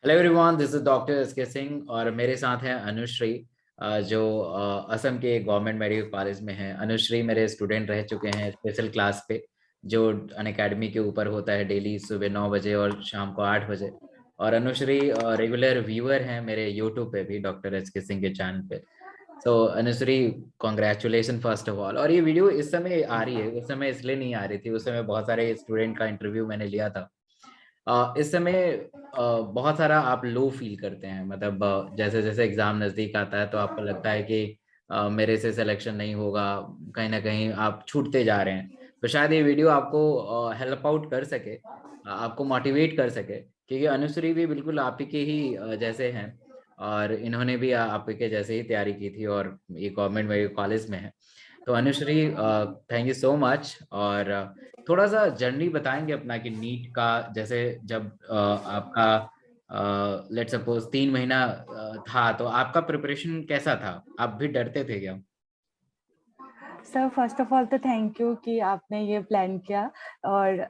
Hello everyone, this is doctor S K. Singh और मेरे साथ हैं अनुश्री, जो असम के गवर्नमेंट मेडिकल कॉलेज में है। अनुश्री मेरे स्टूडेंट रह चुके हैं स्पेशल क्लास पे, जो अनअकैडमी के ऊपर होता है डेली सुबह 9 बजे और शाम को 8 बजे। और अनुश्री रेगुलर व्यूअर हैं मेरे यूट्यूब पे भी, डॉक्टर एस.के. सिंह के चैनल पे। So Anushree, congratulation first of all. और ये वीडियो इस समय आ रही है, उस समय इसलिए नहीं आ रही थी, उस समय बहुत सारे स्टूडेंट का इंटरव्यू मैंने लिया था। इस समय बहुत सारा आप लो फील करते हैं, मतलब जैसे जैसे एग्जाम नजदीक आता है तो आपको लगता है कि मेरे से सिलेक्शन नहीं होगा, कहीं ना कहीं आप छूटते जा रहे हैं। तो शायद ये वीडियो आपको हेल्प आउट कर सके, आपको मोटिवेट कर सके, क्योंकि अनुश्री भी बिल्कुल आप ही के ही जैसे हैं, और इन्होंने भी आप ही के जैसे ही तैयारी की थी और ये गवर्नमेंट मेडिकल कॉलेज में है। तो Anushree, thank you so much. और थोड़ा सा जर्नी बताएंगे अपना कि नीट का, जैसे जब आपका लेट सपोज 3 महीना था, तो आपका प्रिपरेशन कैसा था? आप भी डरते थे क्या? सर फर्स्ट ऑफ ऑल तो थैंक यू कि आपने ये प्लान किया। और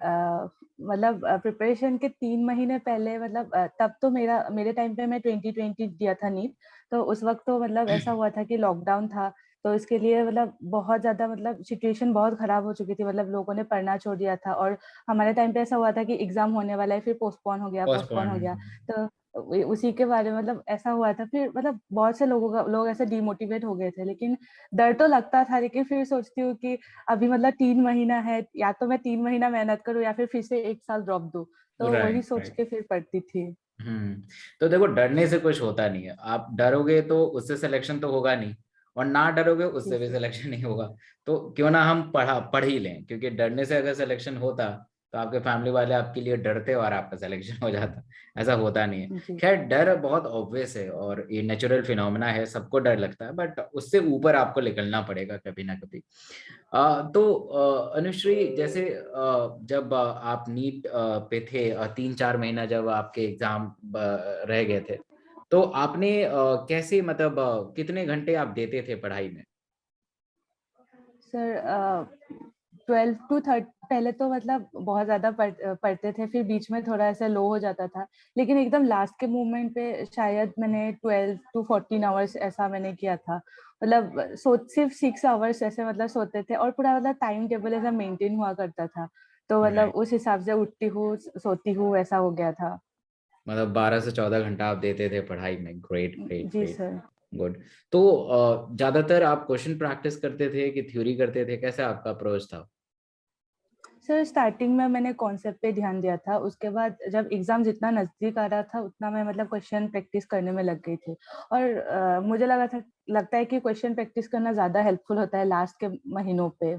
मतलब प्रिपरेशन के 3 महीने पहले मतलब तब तो मेरे टाइम पे मैं 2020 दिया था नीट। तो उस वक्त तो मतलब ऐसा हुआ था कि लॉकडाउन था। तो इसके लिए मतलब बहुत ज्यादा मतलब सिचुएशन बहुत खराब हो चुकी थी, मतलब लोगों ने पढ़ना छोड़ दिया था। और हमारे टाइम पे ऐसा हुआ था कि एग्जाम होने वाला है, फिर पोस्टपोन हो गया। पोस्टपोन। तो उसी के बारे में मतलब ऐसा हुआ था। फिर मतलब बहुत से लोग ऐसे डिमोटिवेट हो गए थे। लेकिन डर तो लगता था, लेकिन फिर सोचती हूँ कि अभी मतलब 3 महीना है, या तो मैं 3 महीना मेहनत करूँ या फिर से 1 साल ड्रॉप दूँ। तो वही राइट, सोच राइट। के फिर पढ़ती थी। हम्म। तो देखो, डरने से कुछ होता नहीं है। आप डरोगे तो उससे सिलेक्शन तो होगा नहीं, और ना डरोगे जी उससे भी सर। सिलेक्शन नहीं होगा। तो क्यों ना हम पढ़ ही लें, क्योंकि डरने से अगर सिलेक्शन होता तो आपके फैमिली वाले आपके लिए डरते और आपका सिलेक्शन हो जाता। ऐसा होता नहीं है। जी खैर, डर बहुत ऑब्वियस है और ये नेचुरल फिनोमेना है, सबको डर लगता है, बट उससे ऊपर आपको निकलना पड़ेगा कभी ना कभी। तो अनुश्री, जैसे जब आप नीट पे थे, 3-4 महीना जब आपके एग्जाम रह गए थे, तो आपने कैसे, मतलब कितने घंटे आप देते थे पढ़ाई में? सर 12 to 30 पहले तो मतलब बहुत ज्यादा पढ़ते थे, फिर बीच में थोड़ा ऐसा लो हो जाता था। लेकिन एकदम लास्ट के मोमेंट पे शायद मैंने 12 to 14 आवर्स ऐसा मैंने किया था। मतलब सिर्फ 6 आवर्स ऐसे मतलब सोते थे, और पूरा मतलब टाइम टेबल ऐसा मेंटेन हुआ करता था। तो मतलब राइट। उस हिसाब से उठती हूँ सोती हूँ, ऐसा हो गया था। मतलब 12 से 14 घंटा आप देते थे पढ़ाई में। ग्रेट, ग्रेट, जी ग्रेट। सर। गुड। तो ज्यादातर आप क्वेश्चन प्रैक्टिस करते थे कि थ्योरी करते थे? कैसा आपका अप्रोच था? सर स्टार्टिंग में मैंने कॉन्सेप्ट पे ध्यान दिया था, उसके बाद जब एग्जाम जितना नजदीक आ रहा था उतना मैं मतलब क्वेश्चन प्रैक्टिस करने में लग गई थी। और मुझे लगता है कि क्वेश्चन प्रैक्टिस करना ज्यादा हेल्पफुल होता है लास्ट के महीनों पे।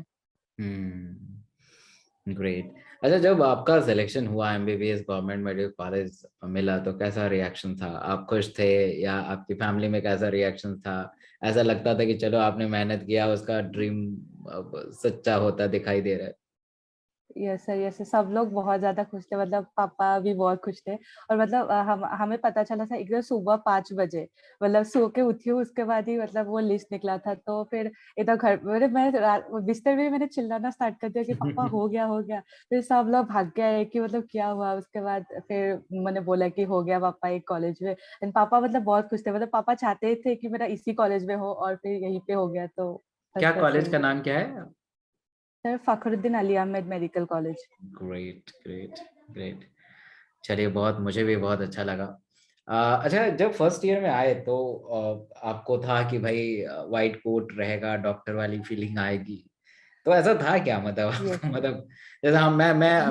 ग्रेट। अच्छा, जब आपका सिलेक्शन हुआ, एमबीबीएस गवर्नमेंट मेडिकल कॉलेज मिला, तो कैसा रिएक्शन था? आप खुश थे, या आपकी फैमिली में कैसा रिएक्शन था? ऐसा लगता था कि चलो आपने मेहनत किया, उसका ड्रीम अब सच्चा होता दिखाई दे रहा है? यस सर, यस सर, सब लोग बहुत ज्यादा खुश थे, मतलब पापा भी बहुत खुश थे। और मतलब हमें पता चला था एकदम सुबह 5 बजे, मतलब सो के उठी हूँ उसके बाद ही मतलब वो लिस्ट निकला था। तो फिर इधर घर बिस्तर में मैंने चिल्लाना स्टार्ट कर दिया कि पापा हो गया हो गया। फिर सब लोग भाग गए कि मतलब क्या हुआ। उसके बाद फिर मैंने बोला कि हो गया पापा एक कॉलेज में। एंड पापा मतलब बहुत खुश थे, मतलब पापा चाहते थे कि मेरा इसी कॉलेज में हो, और फिर यहीं पे हो गया। तो क्या बस ऐसे कॉलेज का ही। नाम क्या है? Sir Fakhruddin Ali Ahmed medical college. Great, great, great. चलिए, बहुत, मुझे भी बहुत अच्छा लगा। अच्छा, जब फर्स्ट ईयर में आए तो आपको था कि भाई वाइट कोट रहेगा, डॉक्टर वाली फीलिंग आएगी? तो ऐसा था क्या, मतलब यस आपको, सर। मतलब जैसे हम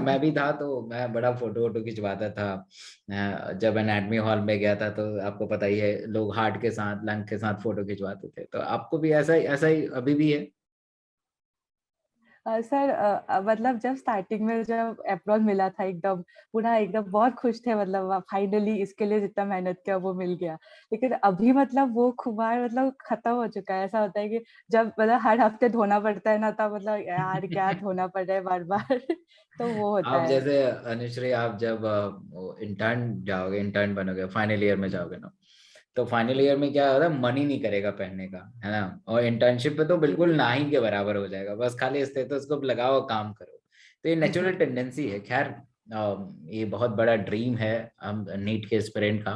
मैं भी था, तो मैं बड़ा फोटो वोटो खिंचवाता था। जब एनाटमी हॉल में गया था तो आपको पता ही है, लोग हार्ट के साथ, लंग के साथ फोटो खिंचवाते थे। तो आपको भी ऐसा ही अभी भी है? सर मतलब जब स्टार्टिंग में जब अप्रोच मिला था एकदम पूरा एकदम बहुत खुश थे, मतलब फाइनली इसके लिए जितना मेहनत किया वो मिल गया। लेकिन अभी मतलब वो खुमार मतलब खत्म हो चुका है। ऐसा होता है कि जब मतलब हर हफ्ते धोना पड़ता है ना, तब मतलब यार क्या धोना पड़ रहा है बार बार तो वो होता आप है। जैसे, अनुश्री, आप जब इंटर्न जाओगे, इंटर्न बनोगे, फाइनल ईयर में जाओगे ना, तो फाइनल ईयर में क्या होता है, मन ही नहीं करेगा पढ़ने का, है ना? और इंटर्नशिप पे तो जी बिल्कुल ना ही के बराबर हो जाएगा, बस खाली स्टेथोस्कोप लगाओ, काम करो। तो ये नेचुरल टेंडेंसी है। खैर, ये बहुत बड़ा ड्रीम है हम नीट के एस्पिरेंट का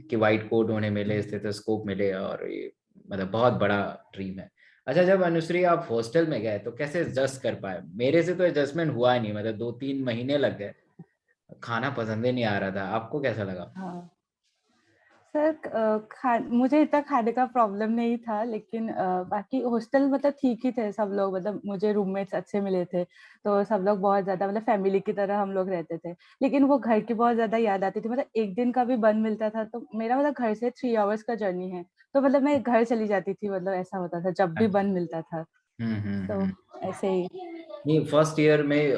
कि वाइट कोट उन्हें मिले, स्टेथोस्कोप मिले, और ये मतलब बहुत बड़ा ड्रीम है। अच्छा, जब अनुश्री आप हॉस्टल में गए तो कैसे एडजस्ट कर पाए? मेरे से तो एडजस्टमेंट हुआ ही नहीं, मतलब 2-3 महीने लग गए, खाना पसंद ही नहीं आ रहा था। आपको कैसा लगा? हाँ सर, मुझे इतना खाने का प्रॉब्लम नहीं था, लेकिन बाकी हॉस्टल मतलब ठीक ही थे सब लोग, मतलब मुझे रूममेट्स अच्छे मिले थे, तो सब लोग बहुत ज्यादा मतलब फैमिली की तरह हम लोग रहते थे। लेकिन वो घर की बहुत ज्यादा याद आती थी, मतलब एक दिन का भी बंद मिलता था तो मेरा मतलब घर से 3 आवर्स का जर्नी है, तो मतलब मैं घर चली जाती थी, मतलब ऐसा होता था जब भी अच्छा। बंद मिलता था। तो हम्म। ऐसे ही। नहीं, फर्स्ट ईयर में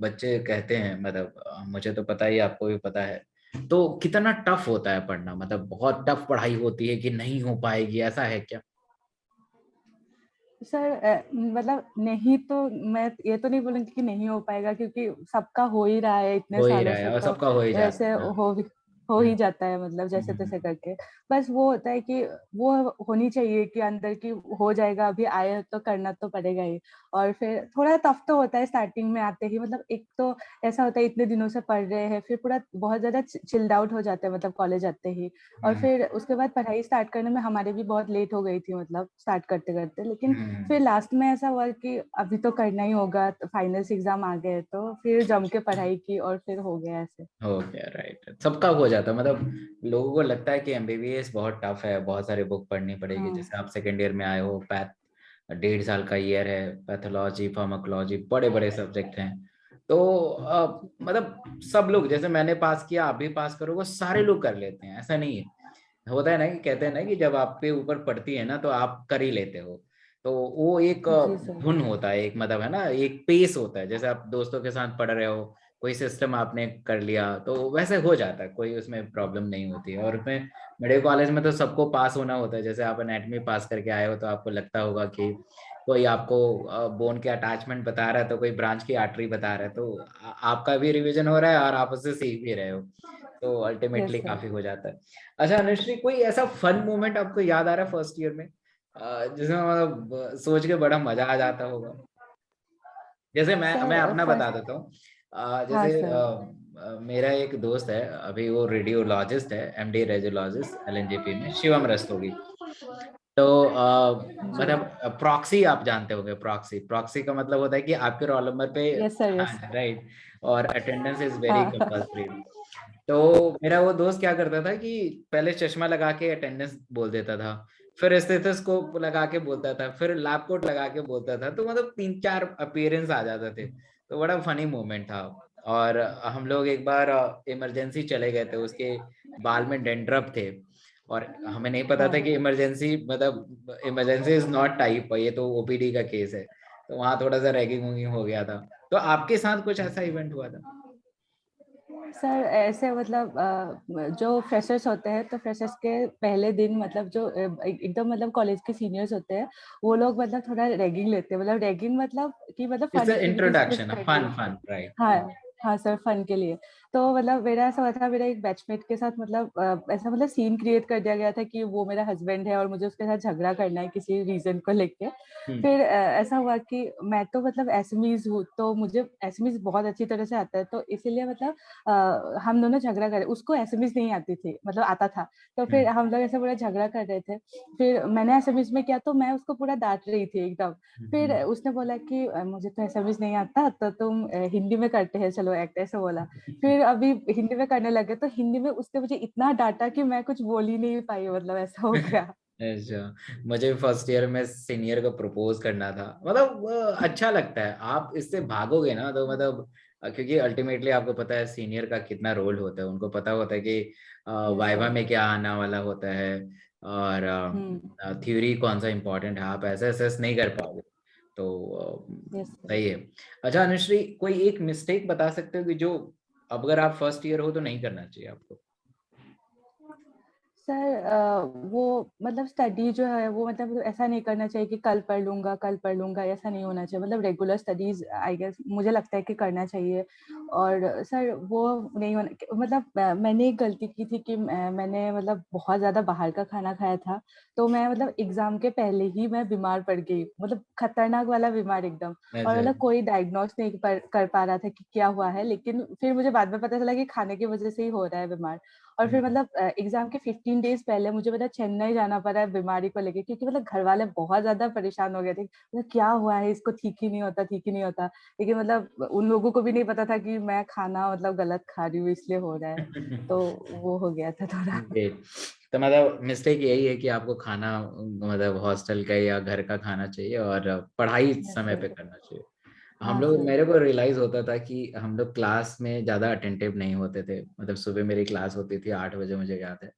बच्चे कहते हैं, मतलब मुझे तो पता ही, आपको भी पता है, तो कितना टफ होता है पढ़ना, मतलब बहुत टफ पढ़ाई होती है कि नहीं हो पाएगी, ऐसा है क्या? सर मतलब नहीं तो मैं ये तो नहीं बोलूंगी कि नहीं हो पाएगा, क्योंकि सबका हो ही रहा है इतने हो ही सालों रहा है से, और तो सबका हो ही जाता वैसे है। हाँ। हो ही हम्म। जाता है, मतलब जैसे तैसे हम्म। करके। बस वो होता है कि वो होनी चाहिए कि अंदर की हो जाएगा, अभी आए तो करना तो पड़ेगा ही। और फिर थोड़ा टफ तो होता है स्टार्टिंग में आते ही, मतलब एक तो ऐसा होता है इतने दिनों से पढ़ रहे हैं, फिर पूरा बहुत ज्यादा चिल्ड आउट हो जाता है मतलब कॉलेज आते ही। और हम्म। फिर उसके बाद पढ़ाई स्टार्ट करने में हमारे भी बहुत लेट हो गई थी, मतलब स्टार्ट करते करते। लेकिन हम्म। फिर लास्ट में ऐसा हुआ कि अभी तो करना ही होगा, तो फाइनल्स एग्जाम आ गए, तो फिर जम के पढ़ाई की और फिर हो गया ऐसे। हो गया, राइट, सबका हो जाता है, मतलब लोगों को लगता है कि एमबीबीएस बहुत टफ है, बहुत सारी बुक पढ़नी पड़ेगी, हाँ। जैसे आप सेकेंड ईयर में आए हो, 1.5 साल का ईयर है, पैथोलॉजी, फार्माकोलॉजी, बड़े बड़े सब्जेक्ट हैं। तो मतलब सब लोग, जैसे मैंने पास किया, आप भी पास करोगे, सारे लोग कर लेते हैं, ऐसा नहीं है। होता है ना कि कहते हैं ना कि जब आप पे ऊपर पड़ती है ना तो आप कर ही लेते हो। तो वो एक जी सर। धुन होता है, एक मतलब है ना, एक पेस होता है, जैसे आप दोस्तों के साथ पढ़ रहे हो, कोई सिस्टम आपने कर लिया तो वैसे हो जाता है, कोई उसमें प्रॉब्लम नहीं होती है। और उसमें मेडिकल कॉलेज में तो सबको पास होना होता है, जैसे आप एनाटॉमी पास करके आए हो तो आपको लगता होगा कि कोई आपको बोन के अटैचमेंट बता रहा है, तो कोई ब्रांच की आर्टरी बता रहा है, तो आपका भी रिवीजन हो रहा है और आप उससे सीख भी रहे हो, तो यस अल्टीमेटली सर। काफी हो जाता है। अच्छा अनुश्री, कोई ऐसा फन मोमेंट आपको याद आ रहा है फर्स्ट ईयर में, जिसमें मतलब सोच के बड़ा मजा आ जाता होगा? जैसे मैं सर अपना बता फर्स्ट। देता हूँ। हाँ जैसे सर। मेरा एक दोस्त है, अभी वो रेडियोलॉजिस्ट है, एमडी रेडियोलॉजिस्ट एलएनजेपी में, शिवम रस्तोगी। तो जी। मतलब प्रॉक्सी आप जानते होंगे, प्रॉक्सी, प्रॉक्सी का मतलब होता है कि आपके रोल नंबर पे, यस सर। हाँ यस। राइट, और अटेंडेंस इज वेरी हाँ। कंपल्सरी। तो मेरा वो दोस्त क्या करता था कि पहले चश्मा लगा के अटेंडेंस बोल देता था, फिर स्टेथोस्कोप लगा के बोलता था, फिर लैब कोट लगा के बोलता था, तो मतलब 3-4 अपीयरेंस आ जाते थे, तो बड़ा फनी मोमेंट था। और हम लोग एक बार इमरजेंसी चले गए थे, उसके बाल में डेंड्रफ थे, और हमें नहीं पता था हाँ कि इमरजेंसी, मतलब इमरजेंसी इज नॉट टाइप, ये तो ओपीडी का केस है, तो वहां थोड़ा सा रैगिंग वैगिंग हो गया था। तो आपके साथ कुछ ऐसा इवेंट हुआ था? सर, ऐसे मतलब जो फ्रेशर्स होते हैं तो फ्रेशर्स के पहले दिन मतलब जो एकदम मतलब कॉलेज के सीनियर्स होते हैं, वो लोग मतलब थोड़ा रैगिंग लेते हैं, मतलब रैगिंग मतलब कि मतलब इट्स फन एक्टिविटीज के इंट्रोडक्शन, करने फन लगते हैं। Fun, right. हाँ। हाँ सर, फन के लिए। तो मतलब मेरा ऐसा हुआ था, मेरा एक बैचमेट के साथ मतलब ऐसा मतलब सीन क्रिएट कर दिया गया था कि वो मेरा हस्बैंड है और मुझे उसके साथ झगड़ा करना है किसी रीजन को लेके। हम्म। फिर ऐसा हुआ कि मैं तो मतलब एसएमईज हूँ, तो मुझे एसएमईज बहुत अच्छी तरह से आता है, तो इसीलिए मतलब हम दोनों झगड़ा कर रहे, उसको एसएमईज नहीं आती थी, मतलब आता था। तो फिर हम्म। हम लोग ऐसे पूरा झगड़ा कर रहे थे। फिर मैंने एसएमईज में किया, तो मैं उसको पूरा डांट रही थी एकदम। फिर हम्म। उसने बोला कि मुझे तो एसएमईज नहीं आता, तो तुम हिंदी में करते हैं, चलो एक्ट, ऐसे बोला। फिर अभी हिंदी में करने लगे, तो हिंदी में उसने मुझे इतना डांटा कि मैं कुछ बोल ही नहीं पाई, मतलब ऐसा हो गया। अच्छा, मुझे फर्स्ट ईयर में सीनियर को प्रपोज करना था, मतलब अच्छा लगता है, आप इससे भागोगे ना तो मतलब क्योंकि अल्टीमेटली आपको पता है सीनियर का कितना रोल होता है, उनको पता होता है कि यस वाइवा सर। में क्या आना वाला होता है, और हम्म। थ्योरी कौन सा इंपॉर्टेंट है, आप ऐसे असेस नहीं कर पाओगे, तो यस सर। सही है। अच्छा अनुश्री, कोई एक मिस्टेक बता सकते हो कि जो अब अगर आप फर्स्ट ईयर हो तो नहीं करना चाहिए आपको? सर वो मतलब स्टडी जो है वो मतलब ऐसा नहीं करना चाहिए कि कल पढ़ लूंगा, ऐसा नहीं होना चाहिए। मतलब रेगुलर स्टडीज आई गेस मुझे लगता है कि करना चाहिए। और सर वो नहीं होना मतलब मैंने एक गलती की थी कि मैंने मतलब बहुत ज्यादा बाहर का खाना खाया था। तो मैं मतलब एग्जाम के पहले ही मैं बीमार पड़ गई, मतलब खतरनाक वाला बीमार एकदम। और अच्छा। मतलब कोई डायग्नोस नहीं कर पा रहा था कि क्या हुआ है, लेकिन फिर मुझे बाद में पता चला कि खाने की वजह से ही हो रहा है बीमार। और फिर मतलब एग्जाम के 15 डेज पहले मुझे मतलब चेन्नई जाना पड़ा है बीमारी को लेके, क्योंकि मतलब घर वाले बहुत ज्यादा परेशान हो गए थे, मतलब क्या हुआ है इसको, ठीक ही नहीं होता, ठीक ही नहीं होता। लेकिन मतलब उन लोगों को भी नहीं पता था कि मैं खाना मतलब गलत खा रही हूँ इसलिए हो रहा है। तो वो हो गया था थोड़ा। ग्रेट। तो मतलब मिस्टेक यही है कि आपको खाना मतलब हॉस्टल का या घर का खाना चाहिए और पढ़ाई यस समय पे सर। करना चाहिए। हम हाँ लोग, सर। मेरे को रियलाइज होता था कि हम लोग क्लास में ज़्यादा अटेंटिव नहीं होते थे। मतलब सुबह मेरी क्लास होती थी 8 बजे, मुझे याद है।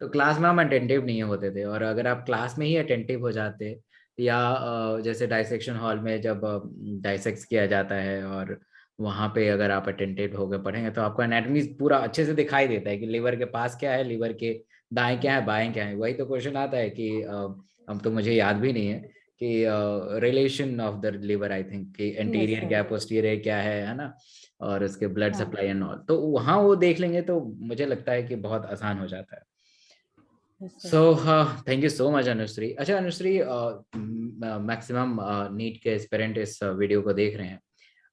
तो क्लास में हम अटेंटिव नहीं होते थे, और अगर आप क्लास में ही अटेंटिव हो जाते, या जैसे डाइसेक्शन हॉल में जब डाइसेक्ट किया जाता है और वहाँ पे अगर आप अटेंटिव होकर पढ़ेंगे तो आपको एनाटॉमी पूरा अच्छे से दिखाई देता है कि लीवर के पास क्या है, लीवर के दाएं क्या है, बाएं क्या है। वही तो क्वेश्चन आता है कि हम तो, मुझे याद भी नहीं है कि relation of the liver, I think कि यस एंटीरियर सर। क्या पोस्टीरियर क्या है ना, और उसके ब्लड हाँ। Supply and all. तो वहाँ वो देख लेंगे तो मुझे लगता है कि बहुत आसान हो जाता है। Yes sir. So thank you so much Anushree. अच्छा अनुश्री, मैक्सिमम नीट के एस्पिरेंट इस वीडियो को देख रहे हैं।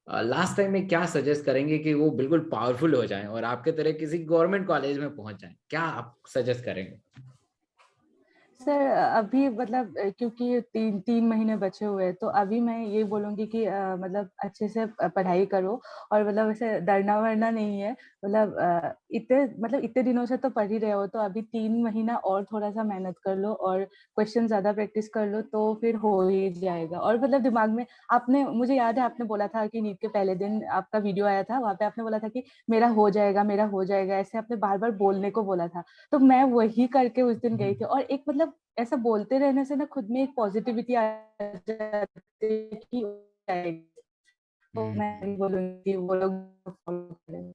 लास्ट टाइम में क्या सजेस्ट करेंगे कि वो बिल्कुल पावरफुल हो जाएं और आपके तरह किसी गवर्नमेंट कॉलेज में पहुंच जाएं? क्या आप सजेस्ट करेंगे? सर अभी मतलब क्योंकि 3 महीने बचे हुए हैं, तो अभी मैं ये बोलूंगी कि मतलब अच्छे से पढ़ाई करो। और मतलब ऐसे डरना वरना नहीं है। मतलब इतने दिनों से तो पढ़ ही रहे हो, तो अभी 3 महीना और थोड़ा सा मेहनत कर लो और क्वेश्चन ज्यादा प्रैक्टिस कर लो, तो फिर हो ही जाएगा। और मतलब दिमाग में आपने, मुझे याद है आपने बोला था कि नीट के पहले दिन आपका वीडियो आया था, वहां पे आपने बोला था कि मेरा हो जाएगा, मेरा हो जाएगा, ऐसे आपने बार बार बोलने को बोला था। तो मैं वही करके उस दिन गई थी, और एक मतलब ऐसा बोलते रहने से ना खुद में एक पॉजिटिविटी आ जाती है कि हो जाएगा। तो मैं हम्म। भी बोलूंगी वो लोग फॉलो करें।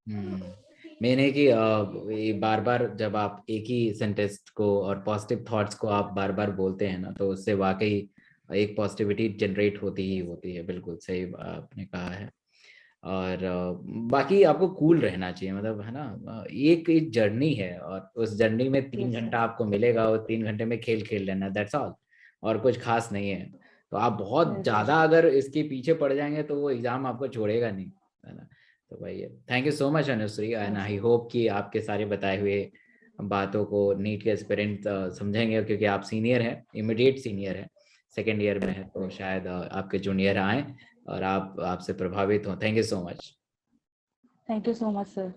हम्म। मैंने कि ये बार बार जब आप एक ही सेंटेंस को और पॉजिटिव थॉट्स को आप बार बार बोलते हैं ना, तो उससे वाकई एक पॉजिटिविटी जनरेट होती ही होती है। बिल्कुल सही आपने कहा है। और बाकी आपको कूल रहना चाहिए, मतलब है ना। एक जर्नी है, और उस जर्नी में तीन यस सर। घंटा आपको मिलेगा, और 3 घंटे में खेल खेल लेना, दैट्स ऑल। और कुछ खास नहीं है। तो आप बहुत यस सर। ज्यादा अगर इसके पीछे पड़ जाएंगे तो वो एग्जाम आपको छोड़ेगा नहीं, है ना। तो भाई, thank you so much Anushree, and yes I sir. Hope कि आपके सारे बताए हुए बातों को नीट के एस्पिरेंट समझेंगे, क्योंकि आप सीनियर हैं, इमीडिएट सीनियर हैं, सेकेंड ईयर में है, तो शायद आपके जूनियर आए और आप आपसे प्रभावित हों। Thank you so much. Thank you so much sir.